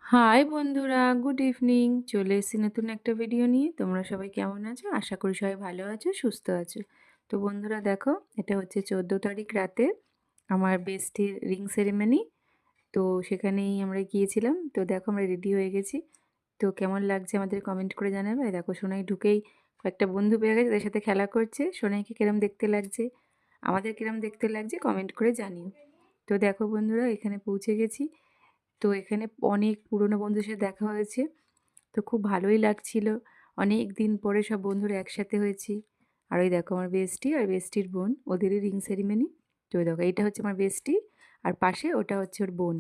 High বন্ধুরা, good evening. চলে এসেছি নতুন একটা ভিডিও নিয়ে। তোমরা সবাই কেমন আছো? আশা করি সবাই ভালো আছো, সুস্থ আছো। তো বন্ধুরা দেখো, এটা হচ্ছে 14 তারিখ রাতে আমার বেস্টির রিং সেরিমনি। তো সেখানেই আমরা গিয়েছিলাম। তো দেখো আমরা রেডি হয়ে গেছি। তো কেমন লাগছে আমাদের কমেন্ট করে জানাবে। আর দেখো সোনাই ঢুকেই কয়েকটা বন্ধু পেয়ে গেছে, তাদের সাথে খেলা করছে। সোনাইকে কিরম দেখতে লাগছে, আমাদের কিরম দেখতে লাগছে কমেন্ট করে জানিও। তো দেখো বন্ধুরা, এখানে পৌঁছে গেছি। তো এখানে অনেক পুরনো বন্ধুদের সাথে দেখা হয়েছে। তো খুব ভালোই লাগছিল। অনেক দিন পরে সব বন্ধুরা একসাথে হয়েছি। আর ওই দেখো আমার বেস্টি আর বেস্টির বোন, ওদেরই রিং সেরিমনি। তো ওই দেখো এইটা হচ্ছে আমার বেস্টি, আর পাশে ওটা হচ্ছে ওর বোন।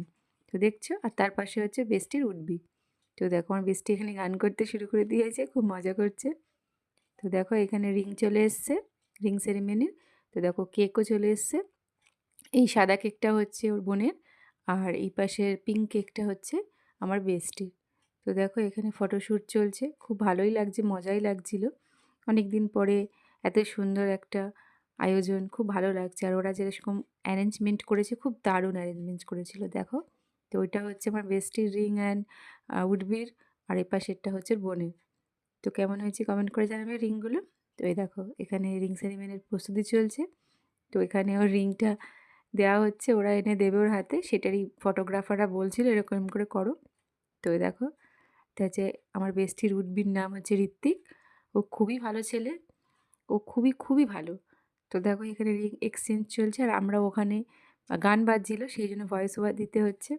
তো দেখছো, আর তার পাশে হচ্ছে বেস্টির উঠবি। তো দেখো আমার বেস্টি এখানে গান করতে শুরু করে দিয়েছে, খুব মজা করছে। তো দেখো এখানে রিং চলে এসছে, রিং সেরিমনির। তো দেখো কেকও চলে এসছে। এই সাদা কেকটা হচ্ছে ওর বোনের, আর এই পাশের পিঙ্ক কেকটা হচ্ছে আমার বেস্টির। তো দেখো এখানে ফটোশ্যুট চলছে, খুব ভালোই লাগছে, মজাই লাগছিল। অনেক দিন পরে এত সুন্দর একটা আয়োজন, খুব ভালো লাগছে। আর ওরা যেরকম অ্যারেঞ্জমেন্ট করেছে, খুব দারুণ অ্যারেঞ্জমেন্ট করেছিল দেখো। তো ওইটা হচ্ছে আমার বেস্টির রিং অ্যান্ড উডবির, আর এই পাশেরটা হচ্ছে বোনের। তো কেমন হয়েছে কমেন্ট করে জানাবে রিংগুলো। তো এই দেখো এখানে রিং সেরিমনির প্রস্তুতি চলছে। তো এখানে ওর রিংটা দেওয়া হচ্ছে, ওরা এনে দেবে ওর হাতে, সেটারই ফটোগ্রাফাররা বলছিল এরকম করে করো। তো এই দেখো, এটা হচ্ছে আমার বেস্টির উডবির নাম হচ্ছে ঋত্বিক। ও খুবই ভালো ছেলে, ও খুবই খুবই ভালো। তো দেখো এখানে রিং এক্সচেঞ্জ চলছে, আর আমরা ওখানে গান বাজছিল, সেই জন্য ভয়েস ওভার দিতে হচ্ছে।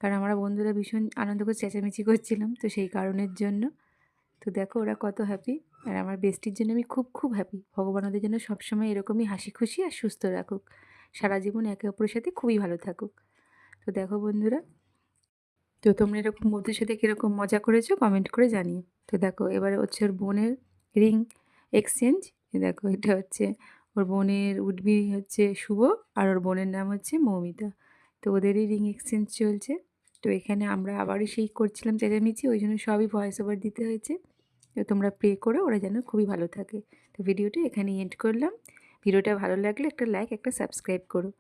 কারণ আমরা বন্ধুরা ভীষণ আনন্দ করে চেঁচামেচি করছিলাম, তো সেই কারণের জন্য। তো দেখো ওরা কত হ্যাপি, আর আমার বেস্টির জন্য আমি খুব খুব হ্যাপি। ভগবান ওদের জন্য সবসময় এরকমই হাসি খুশি আর সুস্থ রাখুক, সারা জীবন একে অপরের সাথে খুবই ভালো থাকুক। তো দেখো বন্ধুরা, তো তোমরা এরকম বন্ধুদের সাথে কীরকম মজা করেছো কমেন্ট করে জানিও। তো দেখো এবারে হচ্ছে ওর বোনের রিং এক্সচেঞ্জ। দেখো এটা হচ্ছে ওর বোনের উঠবি হচ্ছে শুভ, আর ওর বোনের নাম হচ্ছে মৌমিতা। তো ওদেরই রিং এক্সচেঞ্জ চলছে। তো এখানে আমরা আবারই সেই করছিলাম চেঁচামেচি, ওই জন্য সবই ভয়েস ওভার দিতে হয়েছে। তো তোমরা প্রে করো ওরা যেন খুবই ভালো থাকে। তো ভিডিওটি এখানেই এন্ড করলাম। ভিডিওটা ভালো লাগলে একটা লাইক, একটা সাবস্ক্রাইব করো।